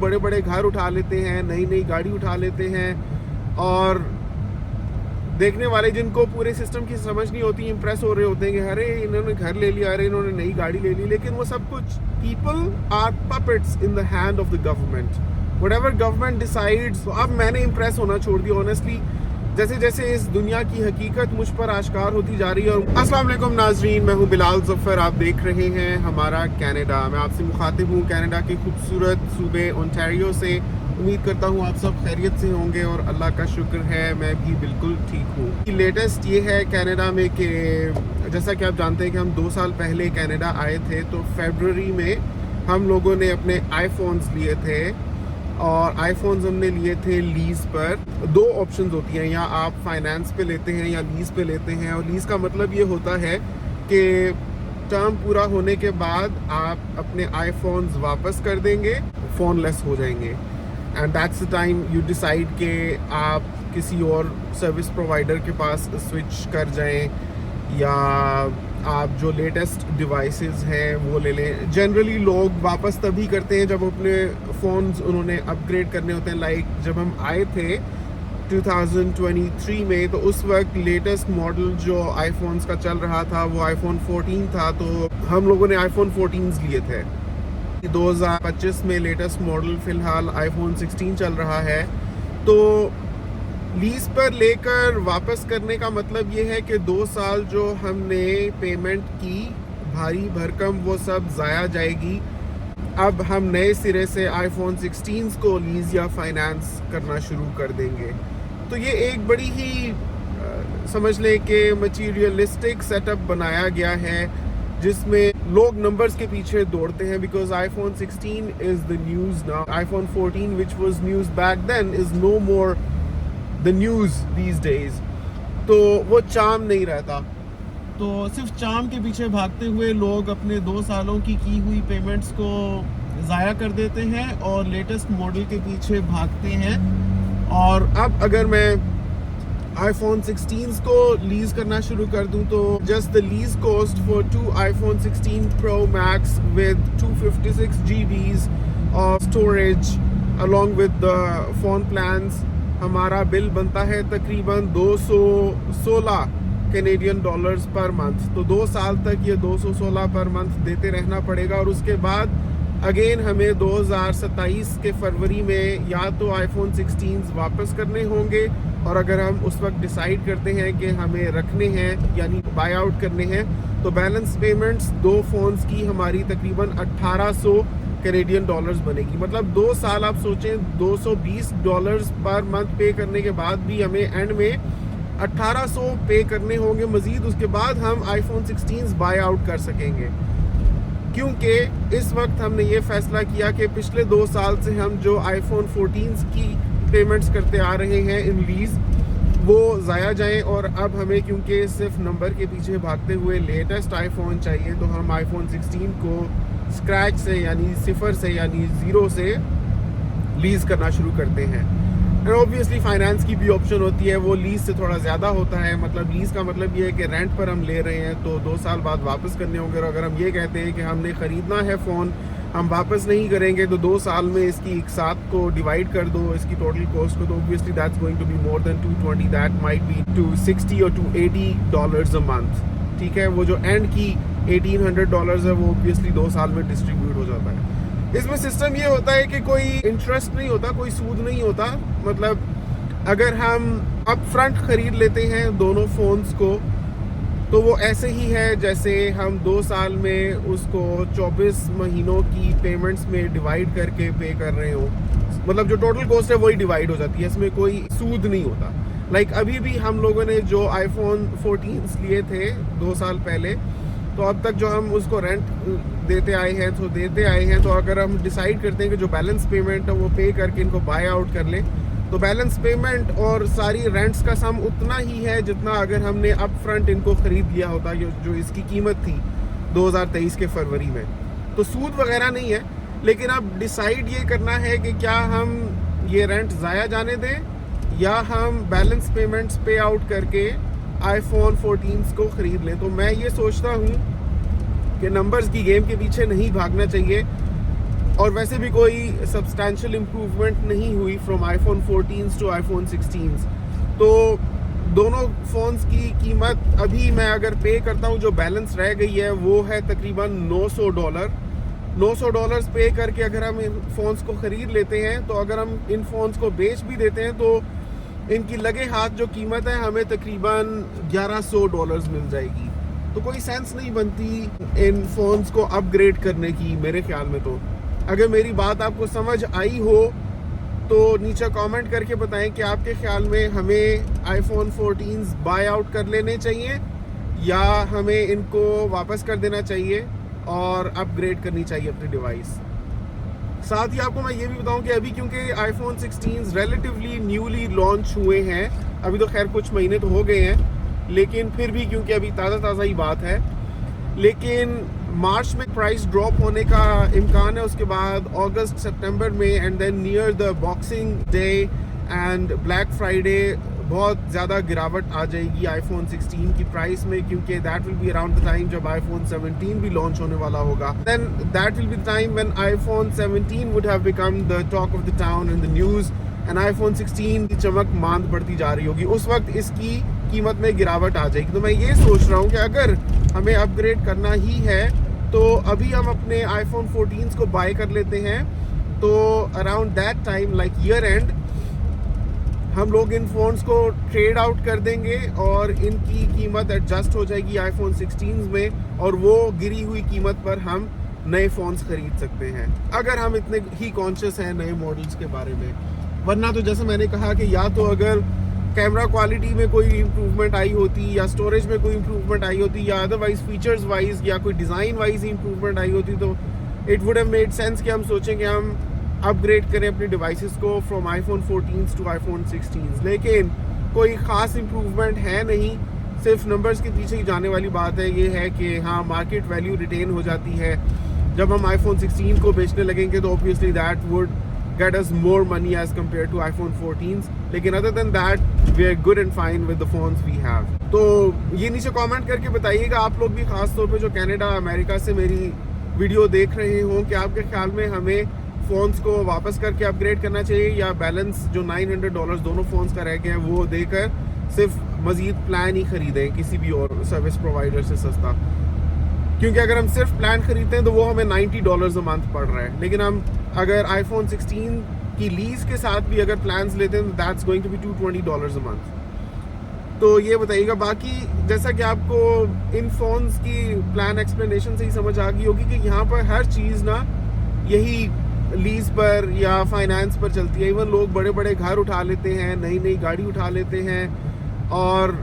बड़े बड़े घर उठा लेते हैं, नई नई गाड़ी उठा लेते हैं, और देखने वाले जिनको पूरे सिस्टम की समझ नहीं होती इंप्रेस हो रहे होते हैं कि अरे इन्होंने घर ले लिया, अरे इन्होंने नई गाड़ी ले ली। लेकिन वो सब कुछ people are puppets in the hand of the government, whatever government decides. अब मैंने इंप्रेस होना छोड़ दिया ऑनेस्टली, जैसे जैसे इस दुनिया की हकीकत मुझ पर आश्कार होती जा रही है। और अस्सलाम वालेकुम नाजरीन, मैं हूँ बिलाल ज़फ़र, आप देख रहे हैं हमारा कनाडा। मैं आपसे मुखातिब हूँ कनाडा के खूबसूरत सूबे ओंटारियो से। उम्मीद करता हूँ आप सब खैरियत से होंगे और अल्लाह का शुक्र है मैं भी बिल्कुल ठीक हूँ। लेटेस्ट ये है कनाडा में कि जैसा कि आप जानते हैं कि हम 2 साल पहले कनाडा आए थे, तो फरवरी में हम लोगों ने अपने आईफोन्स लिए थे, और आईफोन्स हमने लिए थे लीज़ पर। 2 ऑप्शंस होती हैं, या आप फाइनेंस पे लेते हैं या लीज़ पे लेते हैं। और लीज़ का मतलब ये होता है कि टर्म पूरा होने के बाद आप अपने आईफोन्स वापस कर देंगे, फ़ोन लेस हो जाएंगे, and that's the time you decide कि आप किसी और सर्विस प्रोवाइडर के पास स्विच कर जाएं, या आप जो लेटेस्ट डिवाइसेस हैं वो ले लें। जनरली लोग वापस तभी करते हैं जब अपने फ़ोन्स उन्होंने अपग्रेड करने होते हैं। लाइक जब हम आए थे 2023 में, तो उस वक्त लेटेस्ट मॉडल जो आईफोन्स का चल रहा था वो आईफोन 14 था, तो हम लोगों ने आईफोन 14 लिए थे। 2025 में लेटेस्ट मॉडल फ़िलहाल आईफोन 16 चल रहा है। तो लीज़ पर लेकर वापस करने का मतलब ये है कि 2 साल जो हमने पेमेंट की भारी भरकम वो सब ज़ाया जाएगी। अब हम नए सिरे से आईफोन 16 को लीज़ या फाइनेंस करना शुरू कर देंगे। तो ये एक बड़ी ही समझ लें कि मटीरियलिस्टिक सेटअप बनाया गया है, जिसमें लोग नंबर्स के पीछे दौड़ते हैं। Because iPhone 16 is the news now. IPhone 14 which was news back then is no more the news these days. तो वो चार्म नहीं रहता। तो सिर्फ चार्म के पीछे भागते हुए लोग अपने 2 सालों की हुई पेमेंट्स को ज़ाया कर देते हैं और लेटेस्ट मॉडल के पीछे भागते हैं। और अब अगर मैं आईफोन 16 को लीज़ करना शुरू कर दूं, तो just the lease cost for 2 iPhone 16 pro max with 256 GBs of storage along with the phone plans, हमारा बिल बनता है तकरीबन 216 कैनेडियन डॉलर्स पर मंथ। तो 2 साल तक ये 216 पर मंथ देते रहना पड़ेगा। और उसके बाद अगेन हमें 2027 के फरवरी में या तो आईफोन 16 वापस करने होंगे, और अगर हम उस वक्त डिसाइड करते हैं कि हमें रखने हैं यानी बाय आउट करने हैं, तो बैलेंस पेमेंट्स 2 फ़ोन्स की हमारी तकरीबन 1800 कैनेडियन डॉलर्स बनेगी। मतलब 2 साल आप सोचें, $220 पर मंथ पे करने के बाद भी हमें एंड में 1800 पे करने होंगे मज़ीद। उसके बाद हम आईफोन 16 बाय आउट कर सकेंगे, क्योंकि इस वक्त हमने ये फ़ैसला किया कि पिछले 2 साल से हम जो आईफोन 14 की पेमेंट्स करते आ रहे हैं इन लीज़, वो ज़ाया जाएं। और अब हमें क्योंकि सिर्फ नंबर के पीछे भागते हुए लेटेस्ट आईफोन चाहिए, तो हम आईफोन 16 को स्क्रैच से यानी 0 से यानी 0 से लीज़ करना शुरू करते हैं। एंड ऑब्वियसली फाइनेंस की भी ऑप्शन होती है, वो लीज़ से थोड़ा ज़्यादा होता है। मतलब लीज़ का मतलब ये है कि रेंट पर हम ले रहे हैं, तो 2 साल बाद वापस करने होंगे। और अगर हम ये कहते हैं कि हमने ख़रीदना है फ़ोन, हम वापस नहीं करेंगे, तो 2 साल में इसकी एक साथ को डिवाइड कर दो इसकी टोटल कॉस्ट को, तो obviously that's going to be more than 220, that might be $260 और $280 अ मंथ। ठीक है, वो जो एंड की $1800 है वो ऑब्वियसली 2 साल में डिस्ट्रीब्यूट हो जाता है। इसमें सिस्टम ये होता है कि कोई इंटरेस्ट नहीं होता, कोई सूद नहीं होता। मतलब अगर हम अप फ्रंट ख़रीद लेते हैं दोनों फ़ोन्स को, तो वो ऐसे ही है जैसे हम 2 साल में उसको 24 महीनों की पेमेंट्स में डिवाइड करके पे कर रहे हो। मतलब जो टोटल कॉस्ट है वही डिवाइड हो जाती है, इसमें कोई सूद नहीं होता। लाइक अभी भी हम लोगों ने जो आईफोन 14 लिए थे 2 साल पहले, तो अब तक जो हम उसको रेंट देते आए हैं, तो अगर हम डिसाइड करते हैं कि जो बैलेंस पेमेंट है वो पे करके इनको बाय आउट कर लें, तो बैलेंस पेमेंट और सारी रेंट्स का सम उतना ही है जितना अगर हमने अप फ्रंट इनको ख़रीद लिया होता, जो इसकी कीमत थी 2023 के फरवरी में। तो सूद वगैरह नहीं है, लेकिन अब डिसाइड ये करना है कि क्या हम ये रेंट ज़ाया जाने दें या हम बैलेंस पेमेंट्स पे आउट करके आईफोन 14 को ख़रीद लें। तो मैं ये सोचता हूँ कि नंबर्स की गेम के पीछे नहीं भागना चाहिए। और वैसे भी कोई सब्सटैंशियल इम्प्रूवमेंट नहीं हुई फ्रॉम आईफोन 14 टू आईफोन 16। तो दोनों फ़ोन्स की कीमत अभी मैं अगर पे करता हूँ, जो बैलेंस रह गई है वो है तकरीबन $900। $900 पे करके अगर हम इन फ़ोन्स को ख़रीद लेते हैं, तो अगर हम इन फ़ोन्स को बेच भी देते हैं तो इनकी लगे हाथ जो कीमत है हमें तकरीबन $1100 मिल जाएगी। तो कोई सेंस नहीं बनती इन फ़ोन्स को अपग्रेड करने की मेरे ख्याल में। तो अगर मेरी बात आपको समझ आई हो तो नीचे कमेंट करके बताएं कि आपके ख्याल में हमें आईफोन 14 बाय आउट कर लेने चाहिए या हमें इनको वापस कर देना चाहिए और अपग्रेड करनी चाहिए अपनी डिवाइस। साथ ही आपको मैं ये भी बताऊं कि अभी क्योंकि आईफोन 16 रिलेटिवली न्यूली लॉन्च हुए हैं, अभी तो खैर कुछ महीने तो हो गए हैं, लेकिन फिर भी क्योंकि अभी ताज़ा ही बात है, लेकिन मार्च में प्राइस ड्रॉप होने का इम्कान है, उसके बाद अगस्त सितंबर में and then near the Boxing Day and Black Friday बहुत ज़्यादा गिरावट आ जाएगी आईफोन 16 की प्राइस में, क्योंकि that will be around the time जब आईफोन 17 भी लॉन्च होने वाला होगा। Then that will be the time when iPhone 17 would have become the talk of the town in the news and iPhone 16 की चमक मांद बढ़ती जा रही होगी। उस वक्त इसकी कीमत में गिरावट आ जाएगी। तो मैं ये सोच रहा हूँ कि अगर हमें अपग्रेड करना ही है तो अभी हम अपने आईफोन 14 को बाय कर लेते हैं, तो around that time like year and हम लोग इन फ़ोन्स को ट्रेड आउट कर देंगे और इनकी कीमत एडजस्ट हो जाएगी आईफोन 16 में, और वो गिरी हुई कीमत पर हम नए फ़ोन्स खरीद सकते हैं अगर हम इतने ही कॉन्शियस हैं नए मॉडल्स के बारे में। वरना तो जैसे मैंने कहा कि या तो अगर कैमरा क्वालिटी में कोई इम्प्रूवमेंट आई होती या स्टोरेज में कोई इम्प्रूवमेंट आई होती या अदरवाइज फीचर्स वाइज या कोई डिज़ाइन वाइज इम्प्रूवमेंट आई होती, तो it would have made sense कि हम सोचें कि हम अपग्रेड करें अपने डिवाइसेस को फ्रॉम आईफोन 14 टू आईफोन 16। लेकिन कोई ख़ास इम्प्रूवमेंट है नहीं, सिर्फ नंबर्स के पीछे ही जाने वाली बात है। ये है कि हाँ, मार्केट वैल्यू रिटेन हो जाती है। जब हम आईफोन 16 को बेचने लगेंगे तो obviously that would get us more money as compared to iPhone 14s, लेकिन other than that we are good and fine with the phones we have। तो ये नीचे कमेंट करके बताइएगा आप लोग भी, खास तौर पे जो कनाडा अमेरिका से मेरी वीडियो देख रहे हो, कि आपके ख्याल में हमें फ़ोन्स को वापस करके अपग्रेड करना चाहिए या बैलेंस जो $900 दोनों फ़ोन्स का रह गया है वो देकर सिर्फ मज़ीद प्लान ही ख़रीदें किसी भी और सर्विस प्रोवाइडर से सस्ता। क्योंकि अगर हम सिर्फ प्लान खरीदते हैं तो वो हमें $90 अ मंथ पड़ रहा है, लेकिन हम अगर आईफोन 16 की लीज के साथ भी अगर प्लान्स लेते हैं तो that's going to be $220 a month. तो ये बताइएगा। बाकी जैसा कि आपको इन फ़ोन्स की प्लान एक्सप्लेनेशन से ही समझ आ गई होगी कि यहाँ पर हर चीज़ ना यही लीज पर या फाइनेंस पर चलती है। इवन लोग बड़े बड़े घर उठा लेते हैं, नई गाड़ी उठा लेते हैं, और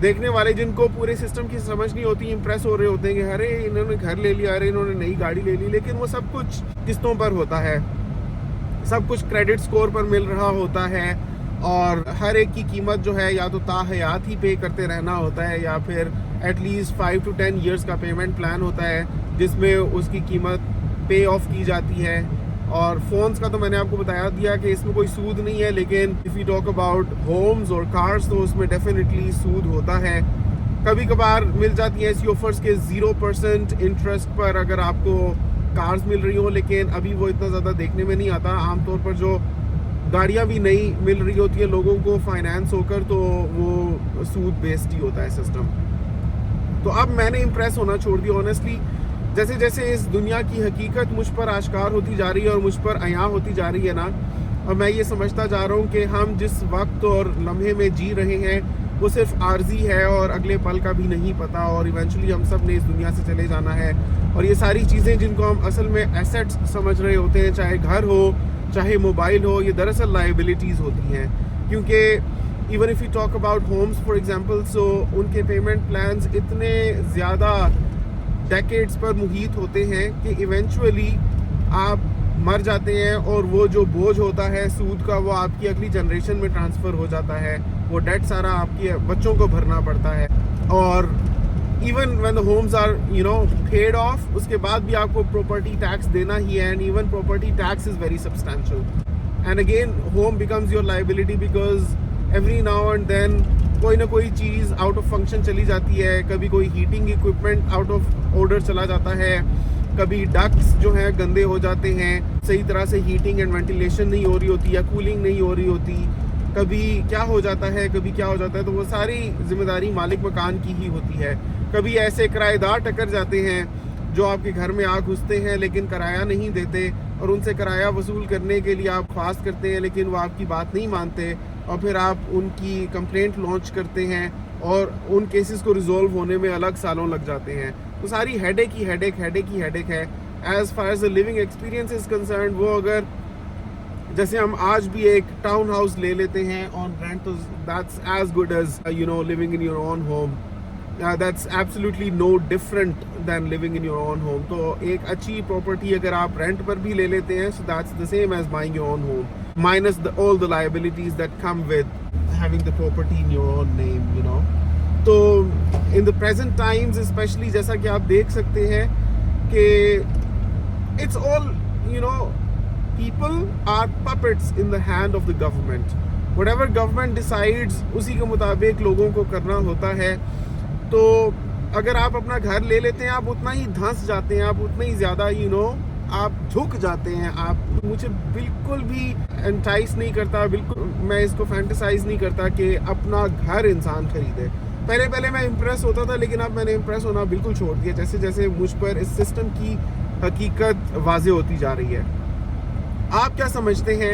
देखने वाले जिनको पूरे सिस्टम की समझ नहीं होती इम्प्रेस हो रहे होते हैं कि अरे इन्होंने घर ले लिया, अरे इन्होंने नई गाड़ी ले ली, लेकिन वो सब कुछ किस्तों पर होता है, सब कुछ क्रेडिट स्कोर पर मिल रहा होता है, और हर एक की कीमत जो है या तो ताहयात ही पे करते रहना होता है या फिर एटलीस्ट 5 to 10 ईयर्स का पेमेंट प्लान होता है जिसमें उसकी कीमत पे ऑफ की जाती है। और फ़ोन्स का तो मैंने आपको बताया दिया कि इसमें कोई सूद नहीं है, लेकिन if you talk about homes और कार्स तो उसमें डेफिनेटली सूद होता है। कभी कभार मिल जाती हैं ऐसी ऑफर्स के 0% इंटरेस्ट पर अगर आपको कार्स मिल रही हो, लेकिन अभी वो इतना ज़्यादा देखने में नहीं आता। आमतौर पर जो गाड़ियाँ भी नई मिल रही होती है लोगों को फाइनेंस होकर, तो वो सूद बेस्ड ही होता है सिस्टम। तो अब मैंने इम्प्रेस होना छोड़ दिया ऑनेस्टली। जैसे जैसे इस दुनिया की हकीकत मुझ पर आश्कार होती जा रही है और मुझ पर अयां होती जा रही है ना, और मैं ये समझता जा रहा हूँ कि हम जिस वक्त और लम्हे में जी रहे हैं वो सिर्फ आर्जी है और अगले पल का भी नहीं पता, और इवेंचुअली हम सब ने इस दुनिया से चले जाना है। और ये सारी चीज़ें जिनको हम असल में एसेट्स समझ रहे होते हैं, चाहे घर हो चाहे मोबाइल हो, ये दरअसल लाइबिलिटीज़ होती हैं। क्योंकि even if you talk about homes for example, so उनके पेमेंट प्लान्स इतने ज़्यादा डेकेड्स पर मुहित होते हैं कि इवेंचुअली आप मर जाते हैं और वो जो बोझ होता है सूद का वो आपकी अगली जनरेशन में ट्रांसफ़र हो जाता है। वो डेट सारा आपके बच्चों को भरना पड़ता है। और even when the homes are paid off, उसके बाद भी आपको प्रॉपर्टी टैक्स देना ही है, and even property tax is very substantial. And again home becomes your liability because every now and then कोई ना कोई चीज़ आउट ऑफ फंक्शन चली जाती है, कभी कोई heating equipment out of order चला जाता है, कभी डक्ट्स जो हैं गंदे हो जाते हैं, सही तरह से हीटिंग एंड वेंटिलेशन नहीं हो रही होती या कूलिंग नहीं हो रही होती, कभी क्या हो जाता है, कभी क्या हो जाता है, तो वो सारी जिम्मेदारी मालिक मकान की ही होती है। कभी ऐसे किराएदार टकर जाते हैं जो आपके घर में आ घुसते हैं लेकिन किराया नहीं देते, और उनसे किराया वसूल करने के लिए आप ख्वास्त करते हैं लेकिन वो आपकी बात नहीं मानते, और फिर आप उनकी कंप्लेंट लॉन्च करते हैं और उन केसेस को रिजॉल्व होने में अलग सालों लग जाते हैं। तो सारी हेडेक ही हेडेक है। As far as the living experience is concerned, वो अगर जैसे हम आज भी एक टाउन हाउस ले लेते हैं ऑन रेंट, तो that's as good as living in your own home. That's absolutely no different than living in your own home. तो एक अच्छी प्रॉपर्टी अगर आप रेंट पर भी ले लेते हैं, so that's the same as buying your own home, minus all the liabilities that come with having the property in your own name, तो in the present times especially, जैसा कि आप देख सकते हैं कि it's all, people are puppets in the hand of the government. Whatever government decides, उसी के मुताबिक लोगों को करना होता है। तो अगर आप अपना घर ले लेते हैं, आप उतना ही धंस जाते हैं, आप उतना ही ज़्यादा आप झुक जाते हैं। आप मुझे बिल्कुल भी एंटाइस नहीं करता, बिल्कुल मैं इसको फैंटेसाइज नहीं करता कि अपना घर इंसान खरीदे। पहले मैं इम्प्रेस होता था, लेकिन अब मैंने इम्प्रेस होना बिल्कुल छोड़ दिया, जैसे जैसे मुझ पर इस सिस्टम की हकीकत वाज़ेह होती जा रही है। आप क्या समझते हैं?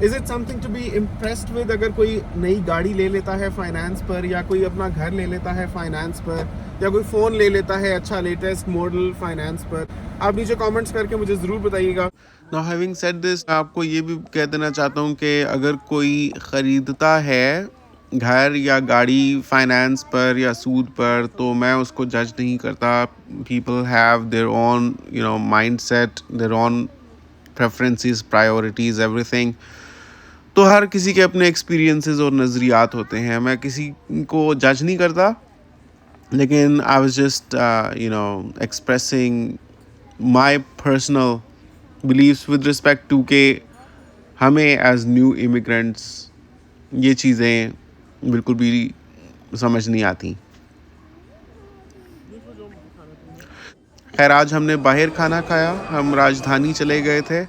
Is it something to be impressed with अगर कोई नई गाड़ी ले लेता है फाइनेंस पर, या कोई अपना घर ले लेता है फाइनेंस पर, या कोई फ़ोन ले लेता है अच्छा लेटेस्ट मॉडल फाइनेंस पर? आप नीचे कमेंट्स करके मुझे ज़रूर बताइएगा। नाउ हैविंग सेड दिस, मैं आपको ये भी कह देना चाहता हूँ कि अगर कोई ख़रीदता है घर या गाड़ी फाइनेंस पर या सूद पर, तो मैं उसको जज नहीं करता। People have their own mind set, their own preferences, priorities, everything. तो हर किसी के अपने एक्सपीरियंसेस और नज़रियात होते हैं। मैं किसी को जज नहीं करता, लेकिन I was just expressing my personal beliefs with respect to के हमें एज न्यू इमिग्रेंट्स ये चीज़ें बिल्कुल भी समझ नहीं आती। खैर, आज हमने बाहर खाना खाया, हम राजधानी चले गए थे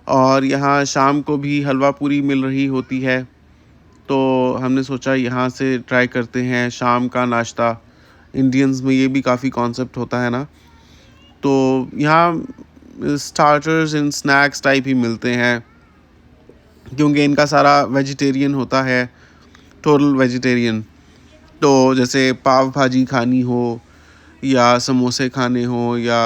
और यहाँ शाम को भी हलवा पूरी मिल रही होती है, तो हमने सोचा यहाँ से ट्राई करते हैं शाम का नाश्ता। इंडियंस में ये भी काफ़ी कॉन्सेप्ट होता है ना। तो यहाँ स्टार्टर्स एंड स्नैक्स टाइप ही मिलते हैं, क्योंकि इनका सारा वेजिटेरियन होता है, टोटल वेजिटेरियन। तो जैसे पाव भाजी खानी हो, या समोसे खाने हो, या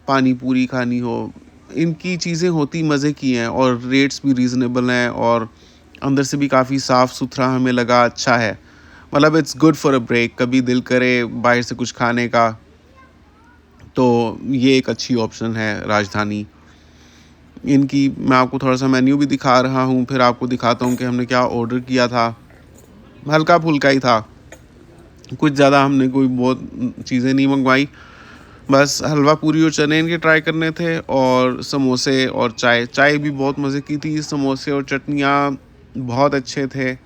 पानी पूरी खानी हो, इनकी चीज़ें होती मज़े की हैं और रेट्स भी रीज़नेबल हैं, और अंदर से भी काफ़ी साफ़ सुथरा हमें लगा, अच्छा है। मतलब it's good for a break. कभी दिल करे बाहर से कुछ खाने का, तो ये एक अच्छी ऑप्शन है राजधानी। इनकी मैं आपको थोड़ा सा मेन्यू भी दिखा रहा हूँ, फिर आपको दिखाता हूँ कि हमने क्या ऑर्डर किया था। हल्का फुल्का ही था, कुछ ज़्यादा हमने कोई बहुत चीज़ें नहीं मंगवाई। बस हलवा पूरी और चने इनके ट्राई करने थे, और समोसे और चाय भी बहुत मज़े की थी। समोसे और चटनियाँ बहुत अच्छे थे।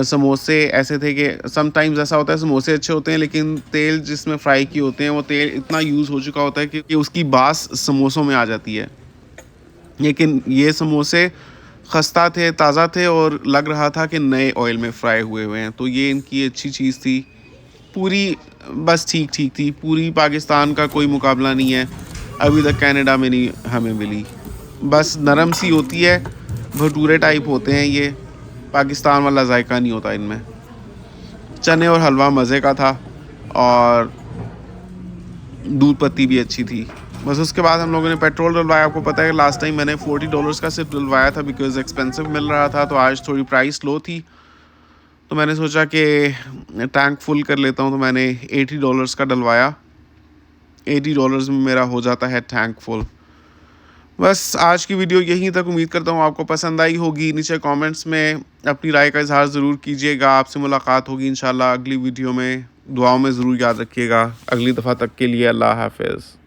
समोसे ऐसे थे कि समटाइम्स ऐसा होता है, समोसे अच्छे होते हैं लेकिन तेल जिसमें फ्राई किए होते हैं वो तेल इतना यूज़ हो चुका होता है कि उसकी बास समोसों में आ जाती है। लेकिन ये समोसे खस्ता थे, ताज़ा थे, और लग रहा था कि नए ऑयल में फ्राई हुए हैं। तो ये इनकी अच्छी चीज़ थी। पूरी बस ठीक थी। पूरी पाकिस्तान का कोई मुकाबला नहीं है, अभी तक कनाडा में नहीं हमें मिली। बस नरम सी होती है, भटूरे टाइप होते हैं ये, पाकिस्तान वाला जायका नहीं होता इनमें। चने और हलवा मज़े का था, और दूध पत्ती भी अच्छी थी। बस उसके बाद हम लोगों ने पेट्रोल डलवाया। आपको पता है कि लास्ट टाइम मैंने $40 का सिर्फ डलवाया था, बिकॉज़ एक्सपेंसिव मिल रहा था। तो आज थोड़ी प्राइस लो थी, तो मैंने सोचा कि टैंक फुल कर लेता हूँ, तो मैंने $80 का डलवाया। $80 में मेरा हो जाता है टैंक फुल। बस आज की वीडियो यहीं तक। उम्मीद करता हूँ आपको पसंद आई होगी। नीचे कमेंट्स में अपनी राय का इजहार ज़रूर कीजिएगा। आपसे मुलाकात होगी इंशाल्लाह अगली वीडियो में। दुआओं में ज़रूर याद रखिएगा। अगली दफ़ा तक के लिए अल्लाह हाफ़िज़।